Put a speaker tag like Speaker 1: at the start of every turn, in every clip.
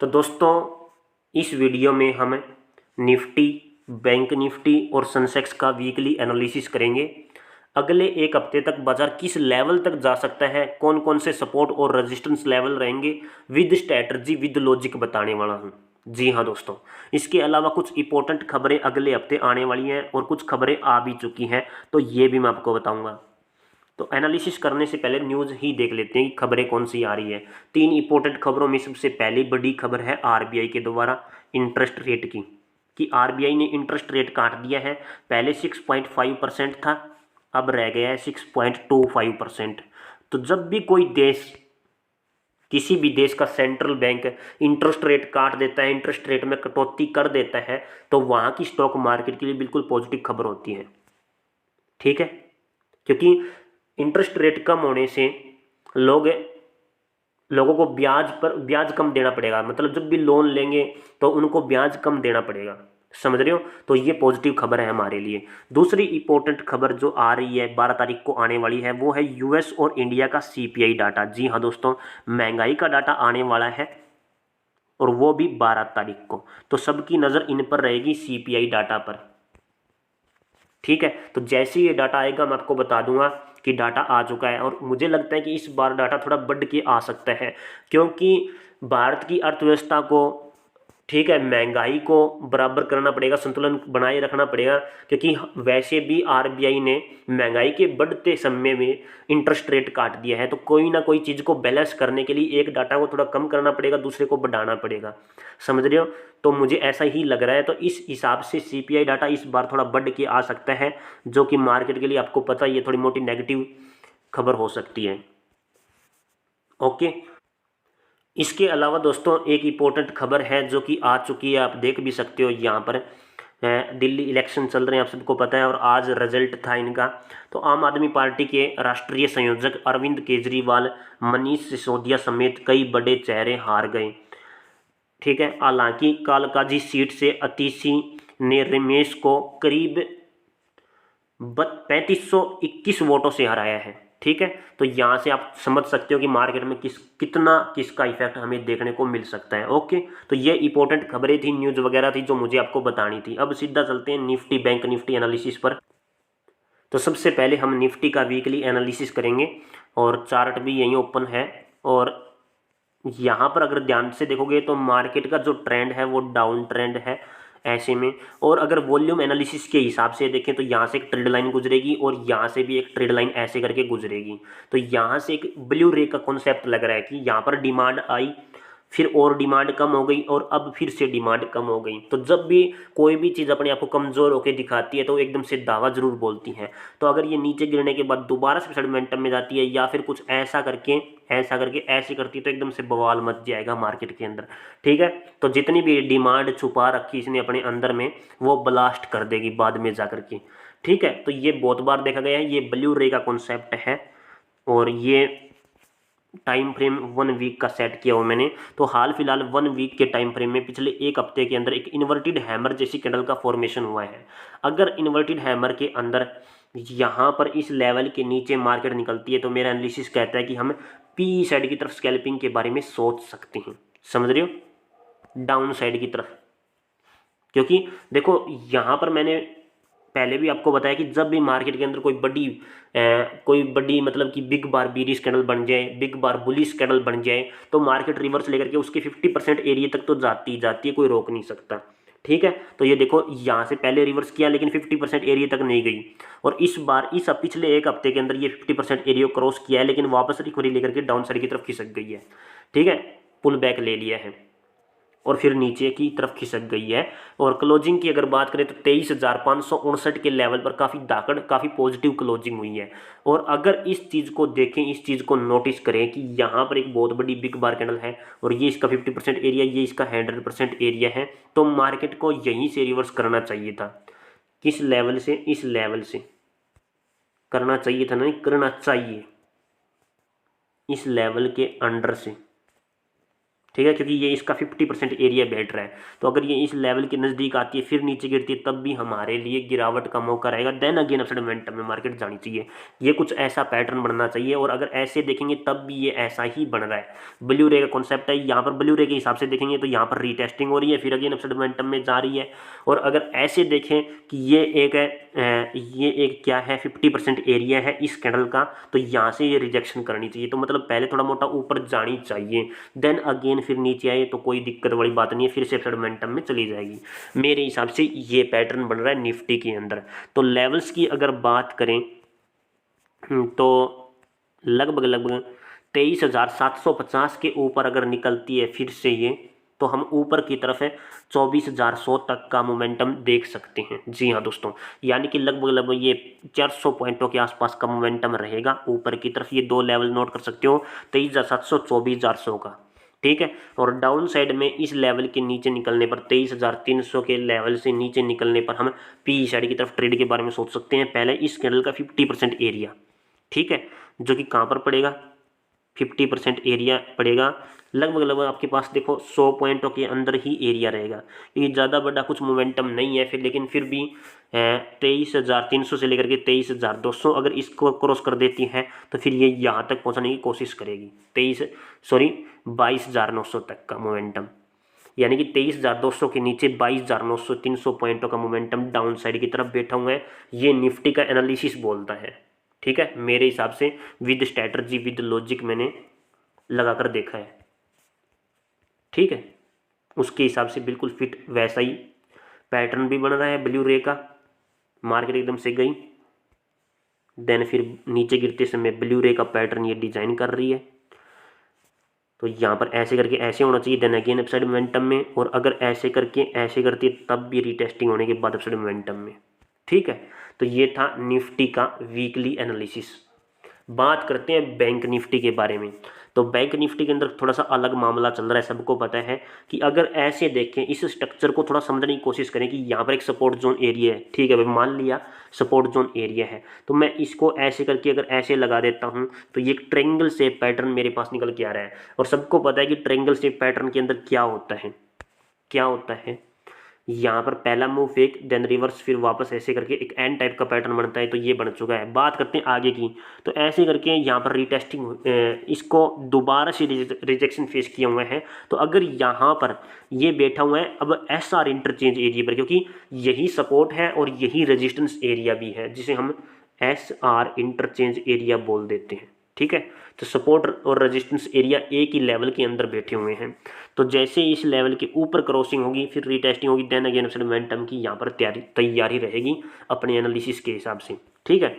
Speaker 1: तो दोस्तों इस वीडियो में हम निफ्टी, बैंक निफ्टी और सेंसेक्स का वीकली एनालिसिस करेंगे। अगले एक हफ्ते तक बाजार किस लेवल तक जा सकता है, कौन कौन से सपोर्ट और रेजिस्टेंस लेवल रहेंगे, विद स्ट्रैटेजी विद लॉजिक बताने वाला हूँ। जी हाँ दोस्तों, इसके अलावा कुछ इंपॉर्टेंट खबरें अगले हफ्ते आने वाली हैं और कुछ खबरें आ भी चुकी हैं, तो ये भी मैं आपको बताऊंगा। तो एनालिसिस करने से पहले न्यूज़ ही देख लेते हैं कि खबरें कौन सी आ रही है। तीन इंपॉर्टेंट खबरों में सबसे पहली बड़ी खबर है आरबीआई के द्वारा इंटरेस्ट रेट की, कि आरबीआई ने इंटरेस्ट रेट काट दिया है। पहले 6.5% था, अब रह गया है 6.25%। तो जब भी कोई देश, किसी भी देश का सेंट्रल बैंक इंटरेस्ट रेट काट देता है, इंटरेस्ट रेट में कटौती कर देता है, तो वहाँ की स्टॉक मार्केट के लिए बिल्कुल पॉजिटिव खबर होती है। ठीक है, क्योंकि इंटरेस्ट रेट कम होने से लोगों को ब्याज कम देना पड़ेगा। मतलब जब भी लोन लेंगे तो उनको ब्याज कम देना पड़ेगा। समझ रहे हो? तो ये पॉजिटिव खबर है हमारे लिए। दूसरी इंपॉर्टेंट खबर जो आ रही है 12 तारीख को आने वाली है, वो है यूएस और इंडिया का सीपीआई डाटा। जी हाँ दोस्तों, महंगाई का डाटा आने वाला है और वो भी 12 तारीख को। तो सबकी नज़र इन पर रहेगी, सीपीआई डाटा पर। ठीक है, तो जैसे ही ये डाटा आएगा मैं आपको बता दूंगा कि डाटा आ चुका है। और मुझे लगता है कि इस बार डाटा थोड़ा बढ़ के आ सकता है, क्योंकि भारत की अर्थव्यवस्था को, ठीक है, महंगाई को बराबर करना पड़ेगा, संतुलन बनाए रखना पड़ेगा। क्योंकि वैसे भी आरबीआई ने महंगाई के बढ़ते समय में इंटरेस्ट रेट काट दिया है, तो कोई ना कोई चीज़ को बैलेंस करने के लिए एक डाटा को थोड़ा कम करना पड़ेगा, दूसरे को बढ़ाना पड़ेगा। समझ रहे हो? तो मुझे ऐसा ही लग रहा है। तो इस हिसाब से सीपीआई डाटा इस बार थोड़ा बढ़ के आ सकता है, जो कि मार्केट के लिए आपको पता ही है थोड़ी मोटी नेगेटिव खबर हो सकती है। ओके, इसके अलावा दोस्तों एक इम्पोर्टेंट खबर है जो कि आ चुकी है, आप देख भी सकते हो यहाँ पर। दिल्ली इलेक्शन चल रहे हैं, आप सबको पता है, और आज रिजल्ट था इनका। तो आम आदमी पार्टी के राष्ट्रीय संयोजक अरविंद केजरीवाल, मनीष सिसोदिया समेत कई बड़े चेहरे हार गए। ठीक है, हालांकि कालकाजी सीट से अतीशी ने रमेश को करीब 3521 वोटों से हराया है। ठीक है, तो यहाँ से आप समझ सकते हो कि मार्केट में किसका इफेक्ट हमें देखने को मिल सकता है। ओके, तो ये इंपॉर्टेंट खबरें थी, न्यूज़ वगैरह थी जो मुझे आपको बतानी थी। अब सीधा चलते हैं निफ्टी, बैंक निफ्टी एनालिसिस पर। तो सबसे पहले हम निफ्टी का वीकली एनालिसिस करेंगे और चार्ट भी यहीं ओपन है। और यहाँ पर अगर ध्यान से देखोगे तो मार्केट का जो ट्रेंड है वो डाउन ट्रेंड है ऐसे में। और अगर वॉल्यूम एनालिसिस के हिसाब से देखें तो यहाँ से एक ट्रेड लाइन गुजरेगी और यहाँ से भी एक ट्रेड लाइन ऐसे करके गुजरेगी। तो यहाँ से एक ब्लू रे का कॉन्सेप्ट लग रहा है कि यहाँ पर डिमांड आई, फिर और डिमांड कम हो गई और अब फिर से डिमांड कम हो गई। तो जब भी कोई भी चीज़ अपने आप को कमज़ोर होकर दिखाती है तो एकदम से दावा जरूर बोलती है। तो अगर ये नीचे गिरने के बाद दोबारा से सेटलमेंटम में जाती है या फिर कुछ ऐसा करके ऐसे करती है, तो एकदम से बवाल मच जाएगा मार्केट के अंदर। ठीक है, तो जितनी भी डिमांड छुपा रखी इसने अपने अंदर में, वो ब्लास्ट कर देगी बाद में जा करके। ठीक है, तो ये बहुत बार देखा गया है, ये ब्लू रे का कॉन्सेप्ट है। और ये टाइम फ्रेम 1 वीक का सेट किया हुआ मैंने। तो हाल फिलहाल 1 वीक के टाइम फ्रेम में पिछले एक हफ्ते के अंदर एक इन्वर्टेड हैमर जैसी कैंडल का फॉर्मेशन हुआ है। अगर इन्वर्टेड हैमर के अंदर यहाँ पर इस लेवल के नीचे मार्केट निकलती है तो मेरा एनालिसिस कहता है कि हम पी साइड की तरफ स्कैल्पिंग के बारे में सोच सकते हैं। समझ रहे हो? डाउन साइड की तरफ। क्योंकि देखो यहाँ पर मैंने पहले भी आपको बताया कि जब भी मार्केट के अंदर कोई बड़ी मतलब कि बिग बार बीरिश कैंडल बन जाए, बिग बार बुलिश कैंडल बन जाए, तो मार्केट रिवर्स लेकर के उसके 50% एरिया तक तो जाती जाती है, कोई रोक नहीं सकता। ठीक है, तो ये देखो यहाँ से पहले रिवर्स किया लेकिन 50% एरिया तक नहीं गई। और इस बार पिछले एक हफ्ते के अंदर ये 50% एरिया क्रॉस किया है, लेकिन वापस रिकवरी लेकर के डाउन साइड की तरफ खिसक गई है। ठीक है, पुल बैक ले लिया है और फिर नीचे की तरफ खिसक गई है। और क्लोजिंग की अगर बात करें तो 23,559 के लेवल पर काफ़ी पॉजिटिव क्लोजिंग हुई है। और अगर इस चीज़ को देखें, इस चीज़ को नोटिस करें कि यहाँ पर एक बहुत बड़ी बिग बार कैंडल है और ये इसका 50% एरिया, ये इसका 100% एरिया है, तो मार्केट को यहीं से रिवर्स करना चाहिए था। किस लेवल से? इस लेवल से करना चाहिए था, नहीं करना चाहिए, इस लेवल के अंडर से। ठीक है, क्योंकि ये इसका 50% एरिया बैठ रहा है। तो अगर ये इस लेवल के नज़दीक आती है फिर नीचे गिरती है तब भी हमारे लिए गिरावट का मौका रहेगा। देन अगेन अपसाइड मोमेंटम में मार्केट जानी चाहिए। ये कुछ ऐसा पैटर्न बनना चाहिए और अगर ऐसे देखेंगे तब भी ये ऐसा ही बन रहा है। ब्लू रे का कॉन्सेप्ट है, यहाँ पर ब्लू रे के हिसाब से देखेंगे तो यहाँ पर रीटेस्टिंग हो रही है, फिर अगेन अपसाइड मोमेंटम में जा रही है। और अगर ऐसे देखें कि ये एक क्या है 50% एरिया है इस कैंडल का, तो यहाँ से ये रिजेक्शन करनी चाहिए। तो मतलब पहले थोड़ा मोटा ऊपर जानी चाहिए, देन अगेन फिर नीचे आए तो कोई दिक्कत वाली बात नहीं है, फिर से अपसाइड मोमेंटम में चली जाएगी। मेरे हिसाब से ये पैटर्न बन रहा है निफ्टी के अंदर। तो लेवल्स की अगर बात करें तो लगभग 23,750 के ऊपर अगर निकलती है फिर से ये, तो हम ऊपर की तरफ है 24,100 तक का मोमेंटम देख सकते हैं। जी हाँ दोस्तों, यानी कि लगभग ये 400 पॉइंटों के आसपास का मोमेंटम रहेगा ऊपर की तरफ। ये दो लेवल नोट कर सकते हो, 23,700, 24,400 का, ठीक है। और डाउन साइड में इस लेवल के नीचे निकलने पर 23,300 के लेवल से नीचे निकलने पर हम पी साइड की तरफ ट्रेड के बारे में सोच सकते हैं। पहले इस कैंडल का 50% एरिया, ठीक है, जो कि कहाँ पर पड़ेगा, 50% एरिया पड़ेगा लगभग आपके पास देखो 100 पॉइंटों के अंदर ही एरिया रहेगा। ये ज़्यादा बड़ा कुछ मोमेंटम नहीं है फिर, लेकिन फिर भी 23,300 से लेकर के 23,200 अगर इसको क्रॉस कर देती है तो फिर ये यहाँ तक पहुँचने की कोशिश करेगी। 22,900 तक का मोमेंटम, यानी कि 23,200 के नीचे 22,900, 300 पॉइंटों का मोमेंटम डाउन साइड की तरफ बैठा हुआ है। ये निफ्टी का एनालिसिस बोलता है, ठीक है। मेरे हिसाब से विद स्ट्रैटेजी विद लॉजिक मैंने लगाकर देखा है, ठीक है। उसके हिसाब से बिल्कुल फिट वैसा ही पैटर्न भी बन रहा है ब्लू रे का। मार्केट एकदम से गई, देन फिर नीचे गिरते समय ब्लू रे का पैटर्न ये डिजाइन कर रही है। तो यहाँ पर ऐसे करके ऐसे होना चाहिए, देन अगेन अपसाइड मोमेंटम में। और अगर ऐसे करके ऐसे करती है तब भी रीटेस्टिंग होने के बाद अपसाइड मोमेंटम में, ठीक है। तो ये था निफ्टी का वीकली एनालिसिस। बात करते हैं बैंक निफ्टी के बारे में। तो बैंक निफ्टी के अंदर थोड़ा सा अलग मामला चल रहा है, सबको पता है कि अगर ऐसे देखें इस स्ट्रक्चर को थोड़ा समझने की कोशिश करें कि यहाँ पर एक सपोर्ट जोन एरिया है, ठीक है भाई, मान लिया सपोर्ट जोन एरिया है, तो मैं इसको ऐसे करके अगर ऐसे लगा देता हूँ तो ये ट्रेंगल शेप पैटर्न मेरे पास निकल के आ रहा है। और सबको पता है कि ट्रेंगल शेप पैटर्न के अंदर क्या होता है, क्या होता है, यहाँ पर पहला मूव फेक, देन रिवर्स, फिर वापस ऐसे करके एक एन टाइप का पैटर्न बनता है। तो ये बन चुका है। बात करते हैं आगे की, तो ऐसे करके यहाँ पर रीटेस्टिंग, इसको दोबारा से रिजेक्शन फेस किया हुआ है। तो अगर यहाँ पर ये बैठा हुआ है अब एस आर इंटरचेंज एरिया पर, क्योंकि यही सपोर्ट है और यही रेजिस्टेंस एरिया भी है, जिसे हम एस आर इंटरचेंज एरिया बोल देते हैं, ठीक है। तो सपोर्ट और रेजिस्टेंस एरिया एक ही लेवल के अंदर बैठे हुए हैं। तो जैसे इस लेवल के ऊपर क्रॉसिंग होगी फिर रीटेस्टिंग होगी, देन अगेन मोमेंटम की यहाँ पर तैयारी रहेगी अपने एनालिसिस के हिसाब से, ठीक है।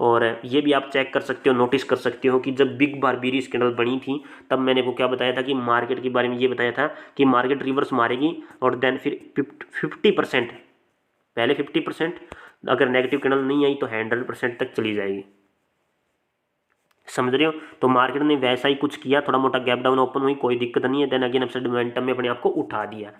Speaker 1: और ये भी आप चेक कर सकते हो, नोटिस कर सकते हो कि जब बिग बारबेरी कैंडल बनी थी तब मैंने को क्या बताया था कि मार्केट के बारे में ये बताया था कि मार्केट रिवर्स मारेगी और देन फिर 50%, पहले 50%, अगर नेगेटिव कैंडल नहीं आई तो 100% तक चली जाएगी, समझ रहे हो। तो मार्केट ने वैसा ही कुछ किया, थोड़ा मोटा गैप डाउन ओपन हुई, कोई दिक्कत नहीं है, देन अगेन अपसाइड मोमेंटम में अपने आप को उठा दिया।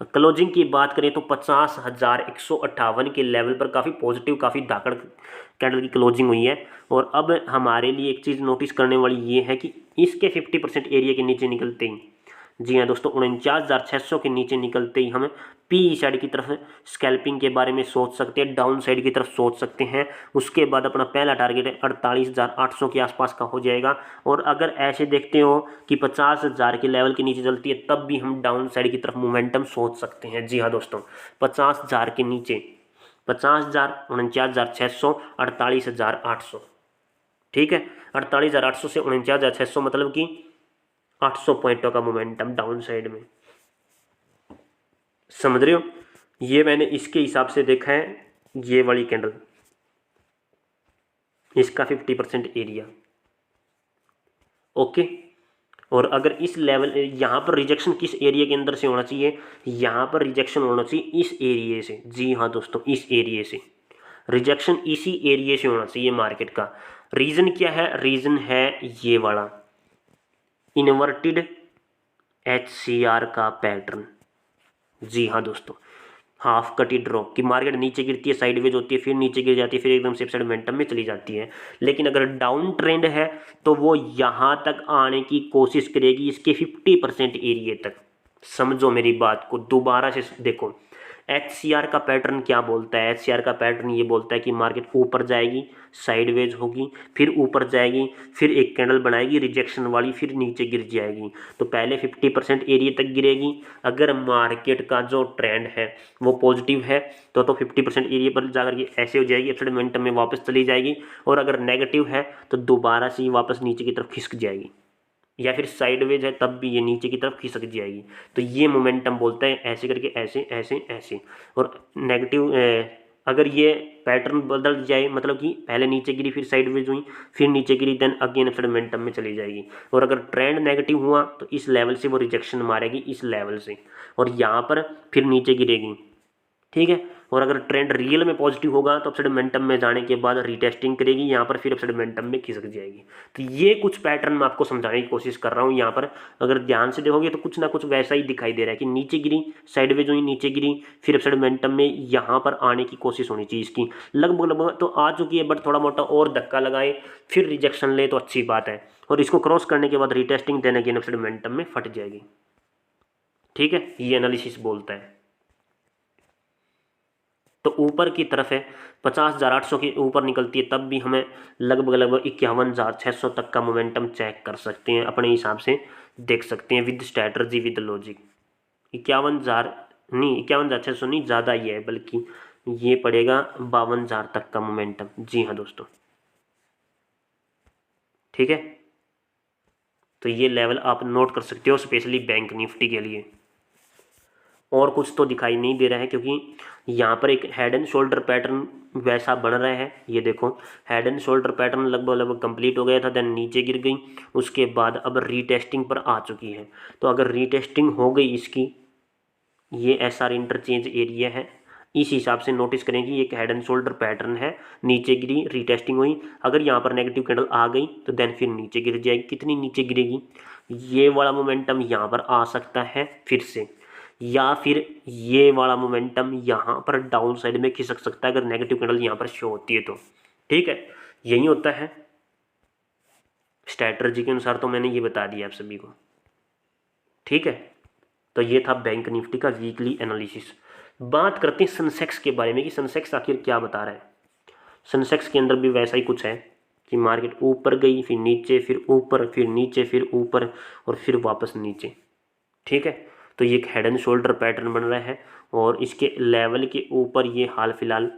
Speaker 1: क्लोजिंग की बात करें तो 50,158 के लेवल पर काफ़ी पॉजिटिव, काफ़ी धाकड़ कैंडल की क्लोजिंग हुई है। और अब हमारे लिए एक चीज़ नोटिस करने वाली ये है कि इसके 50% एरिया के नीचे निकलते ही, जी हाँ दोस्तों, 49,600 के नीचे निकलते ही हम पी साइड की तरफ स्कैल्पिंग के बारे में सोच सकते हैं, डाउन साइड की तरफ सोच सकते हैं। उसके बाद अपना पहला टारगेट है 48,800 के आसपास का हो जाएगा। और अगर ऐसे देखते हो कि 50,000 के लेवल के नीचे चलती है तब भी हम डाउन साइड की तरफ मोमेंटम सोच सकते हैं। जी हाँ दोस्तों, 50,000 के नीचे 50,000, 49,600, 48,800, ठीक है। 48,800 से 49,600 मतलब कि 800 पॉइंटों का मोमेंटम डाउन साइड में, समझ रहे हो। ये मैंने इसके हिसाब से देखा है, ये वाली कैंडल, इसका 50% एरिया, ओके। और अगर इस लेवल, यहाँ पर रिजेक्शन किस एरिया के अंदर से होना चाहिए, यहाँ पर रिजेक्शन होना चाहिए इस एरिया से। जी हाँ दोस्तों, इस एरिया से रिजेक्शन, इसी एरिया से होना चाहिए मार्केट का। रीज़न क्या है, रीज़न है ये वाला इन्वर्टेड HCR का पैटर्न। जी हाँ दोस्तों, हाफ कटी ड्रॉप की मार्केट नीचे गिरती है, साइडवेज होती है, फिर नीचे गिर जाती है, फिर एकदम से अपसाइड मोमेंटम में चली जाती है। लेकिन अगर डाउन ट्रेंड है तो वो यहाँ तक आने की कोशिश करेगी, इसके 50% एरिया तक। समझो मेरी बात को, दोबारा से देखो। HCR का पैटर्न क्या बोलता है? HCR का पैटर्न ये बोलता है कि मार्केट ऊपर जाएगी, साइडवेज होगी, फिर ऊपर जाएगी, फिर एक कैंडल बनाएगी रिजेक्शन वाली, फिर नीचे गिर जाएगी। तो पहले 50% एरिया तक गिरेगी। अगर मार्केट का जो ट्रेंड है वो पॉजिटिव है तो 50% एरिया पर जाकर के ऐसे हो जाएगी, अपसाइड मोमेंटम में वापस चली जाएगी। और अगर नेगेटिव है तो दोबारा से वापस नीचे की तरफ खिसक जाएगी, या फिर साइडवेज है तब भी ये नीचे की तरफ खिसक जाएगी। तो ये मोमेंटम बोलता है ऐसे करके ऐसे ऐसे ऐसे। और नेगेटिव अगर ये पैटर्न बदल जाए, मतलब कि पहले नीचे गिरी, फिर साइडवेज हुई, फिर नीचे गिरी, देन अगेन अपसाइड मोमेंटम में चली जाएगी। और अगर ट्रेंड नेगेटिव हुआ तो इस लेवल से वो रिजेक्शन मारेगी, इस लेवल से, और यहाँ पर फिर नीचे गिरेगी। ठीक है। और अगर ट्रेंड रियल में पॉजिटिव होगा तो अपसाइड मोमेंटम में जाने के बाद रीटेस्टिंग करेगी, यहाँ पर फिर अपसाइड मोमेंटम में खिसक जाएगी। तो ये कुछ पैटर्न मैं आपको समझाने की कोशिश कर रहा हूँ। यहाँ पर अगर ध्यान से देखोगे तो कुछ ना कुछ वैसा ही दिखाई दे रहा है कि नीचे गिरी, साइडवेज हुई, नीचे गिरी, फिर अपसाइड मोमेंटम में यहाँ पर आने की कोशिश होनी चाहिए इसकी। लगभग लगभग तो आ चुकी है, बट थोड़ा मोटा और धक्का लगाए, फिर रिजेक्शन ले तो अच्छी बात है। और इसको क्रॉस करने के बाद रीटेस्टिंग देने के अपसाइड मोमेंटम में फट जाएगी। ठीक है, ये एनालिसिस बोलता है। तो ऊपर की तरफ है 50,800 के ऊपर निकलती है तब भी हमें लगभग 51,600 तक का मोमेंटम चेक कर सकते हैं, अपने हिसाब से देख सकते हैं विद स्ट्रैटर्जी विद लॉजिक। 51,000 नहीं, 51,600 नहीं, ज़्यादा ही है, बल्कि ये पड़ेगा 52,000 तक का मोमेंटम। जी हाँ दोस्तों, ठीक है। तो ये लेवल आप नोट कर सकते हो स्पेशली बैंक निफ्टी के लिए। और कुछ तो दिखाई नहीं दे रहा है, क्योंकि यहाँ पर एक हेड एंड शोल्डर पैटर्न वैसा बन रहा है। ये देखो, हेड एंड शोल्डर पैटर्न लगभग कंप्लीट हो गया था, देन नीचे गिर गई, उसके बाद अब रीटेस्टिंग पर आ चुकी है। तो अगर रीटेस्टिंग हो गई इसकी, ये SR इंटरचेंज एरिया है, इस हिसाब से नोटिस करें कि एक हेड एंड शोल्डर पैटर्न है, नीचे गिरी, रीटेस्टिंग हुई। अगर यहाँ पर नेगेटिव कैंडल आ गई तो देन फिर नीचे गिर जाएगी। कितनी नीचे गिरेगी? ये वाला मोमेंटम यहाँ पर आ सकता है फिर से, या फिर ये वाला मोमेंटम यहाँ पर डाउन साइड में खिसक सकता है अगर नेगेटिव कैंडल यहाँ पर शो होती है तो। ठीक है, यही होता है स्ट्रैटर्जी के अनुसार। तो मैंने ये बता दिया आप सभी को। ठीक है, तो ये था बैंक निफ्टी का वीकली एनालिसिस। बात करते हैं सेंसेक्स के बारे में कि सेंसेक्स आखिर क्या बता रहा है। सेंसेक्स के अंदर भी वैसा ही कुछ है कि मार्केट ऊपर गई, फिर नीचे, फिर ऊपर, फिर नीचे, फिर ऊपर, और फिर वापस नीचे। ठीक है, तो ये एक हेड एंड शोल्डर पैटर्न बन रहा है, और इसके लेवल के ऊपर ये हाल फिलहाल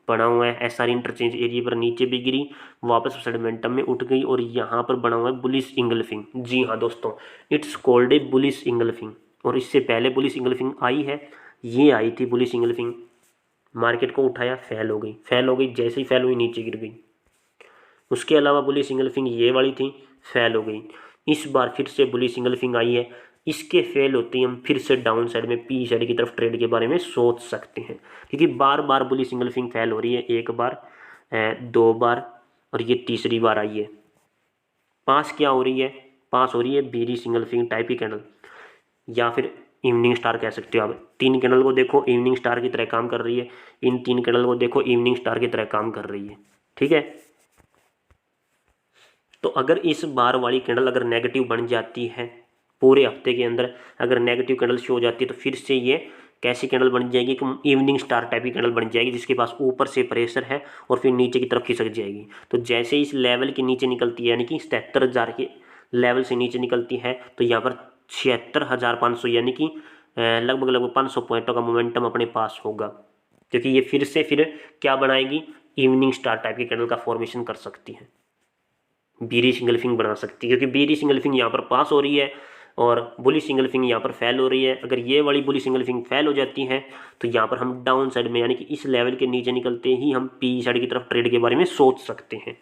Speaker 1: बना हुआ है। SR इंटरचेंज एरिया पर नीचे भी गिरी, वापस मोमेंटम में उठ गई, और यहाँ पर बना हुआ है बुलिश इंगल्फिंग। जी हाँ दोस्तों, it's called a bullish engulfing. और इससे पहले बुलिश इंगल्फिंग आई है, ये आई थी बुलिश इंगल्फिंग, मार्केट को उठाया, फेल हो गई, फेल हो गई, जैसे ही फेल हुई नीचे गिर गई। उसके अलावा बुलिश इंगल्फिंग ये वाली थी, फेल हो गई। इस बार फिर से बुलिश इंगल्फिंग आई है, इसके फेल होती हम फिर से डाउन साइड में पी साइड की तरफ ट्रेड के बारे में सोच सकते हैं, क्योंकि बार बार बुलिश इंगल्फिंग फेल हो रही है। एक बार, दो बार, और ये तीसरी बार आई है। पास क्या हो रही है? पास हो रही है बीरी इंगल्फिंग टाइप की कैंडल, या फिर इवनिंग स्टार कह सकते हो आप। तीन कैंडल को देखो, इवनिंग स्टार की तरह काम कर रही है। इन तीन कैंडल को देखो, इवनिंग स्टार की तरह काम कर रही है। ठीक है, तो अगर इस बार वाली कैंडल अगर नेगेटिव बन जाती है, पूरे हफ्ते के अंदर अगर नेगेटिव कैंडल शो हो जाती है, तो फिर से ये कैसी कैंडल बन जाएगी कि इवनिंग स्टार टाइप की कैंडल बन जाएगी, जिसके पास ऊपर से प्रेशर है और फिर नीचे की तरफ खिसक जाएगी। तो जैसे इस लेवल के नीचे निकलती है, यानी कि 77,000 के लेवल से नीचे निकलती है, तो यहाँ पर 76,500 यानी कि लगभग 500 पॉइंटों का मोमेंटम अपने पास होगा, क्योंकि ये फिर से फिर क्या बनाएगी? इवनिंग स्टार टाइप की कैंडल का फॉर्मेशन कर सकती है, बीरी सिंगल्फिंग बना सकती है, क्योंकि बीरी सिंगल्फिंग यहाँ पर पास हो रही है और बुली सिंगल्फिंग यहाँ पर फेल हो रही है। अगर ये वाली बुली सिंगल्फिंग फेल हो जाती है तो यहाँ पर हम डाउन साइड में, यानी कि इस लेवल के नीचे निकलते ही हम पी साइड की तरफ ट्रेड के बारे में सोच सकते हैं।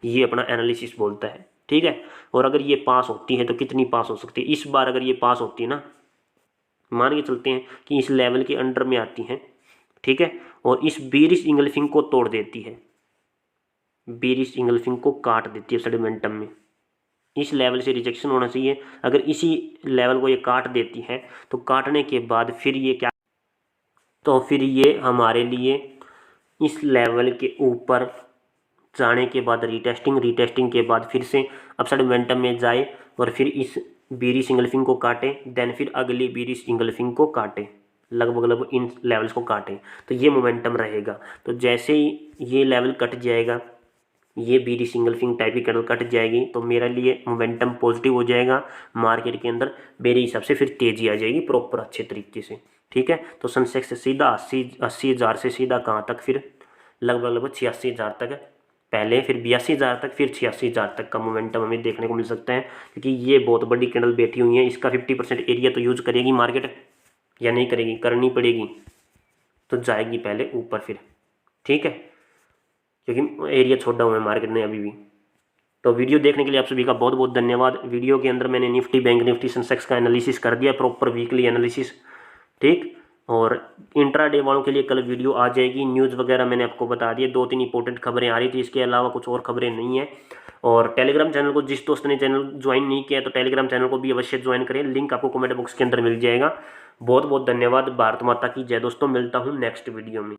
Speaker 1: ये अपना एनालिसिस बोलता है। ठीक है, और अगर ये पास होती है तो कितनी पास हो सकती है? इस बार अगर ये पास होती है ना, मान के चलते हैं कि इस लेवल के अंडर में आती है, ठीक है, और इस बीरिश इंगल्फिंग को तोड़ देती है, बीरिश इंगल्फिंग को काट देती है सेडिमेंटम में, इस लेवल से रिजेक्शन होना चाहिए। अगर इसी लेवल को ये काट देती है तो काटने के बाद फिर ये क्या, तो फिर ये हमारे लिए इस लेवल के ऊपर जाने के बाद रीटेस्टिंग के बाद फिर से अपसाइड मोमेंटम में जाए और फिर इस बीरी सिंगल फिंग को काटे, देन फिर अगली बीरी सिंगल फिंग को काटे, लगभग इन लेवल्स को काटे, तो ये मोमेंटम रहेगा। तो जैसे ही ये लेवल कट जाएगा, ये बीरी सिंगल फिंग टाइप की कैंडल कट जाएगी, तो मेरे लिए मोमेंटम पॉजिटिव हो जाएगा मार्केट के अंदर, मेरे हिसाब से फिर तेजी आ जाएगी प्रॉपर अच्छे तरीके से। ठीक है, तो सेंसेक्स से सीधा 80,000 से सीधा कहाँ तक, फिर लगभग 86,000 तक पहले, फिर 82,000 तक, फिर 86,000 तक का मोमेंटम हमें देखने को मिल सकता है, क्योंकि ये बहुत बड़ी कैंडल बैठी हुई है। इसका 50% एरिया तो यूज करेगी मार्केट या नहीं करेगी, करनी पड़ेगी, तो जाएगी पहले ऊपर फिर। ठीक है, क्योंकि एरिया छोड़ा हुआ है मार्केट ने अभी भी। तो वीडियो देखने के लिए आप सभी का बहुत बहुत धन्यवाद। वीडियो के अंदर मैंने निफ्टी, बैंक निफ्टी, सेंसेक्स का एनालिसिस कर दिया, प्रॉपर वीकली एनालिसिस। ठीक, और इंट्राडे वालों के लिए कल वीडियो आ जाएगी। न्यूज़ वगैरह मैंने आपको बता दिया, 2-3 इंपॉर्टेंट खबरें आ रही थी, इसके अलावा कुछ और खबरें नहीं है। और टेलीग्राम चैनल को जिस दोस्त ने चैनल ज्वाइन नहीं किया है तो टेलीग्राम चैनल को भी अवश्य ज्वाइन करें, लिंक आपको कमेंट बॉक्स के अंदर मिल जाएगा। बहुत बहुत धन्यवाद। भारत माता की जय दोस्तों, मिलता हूँ नेक्स्ट वीडियो में।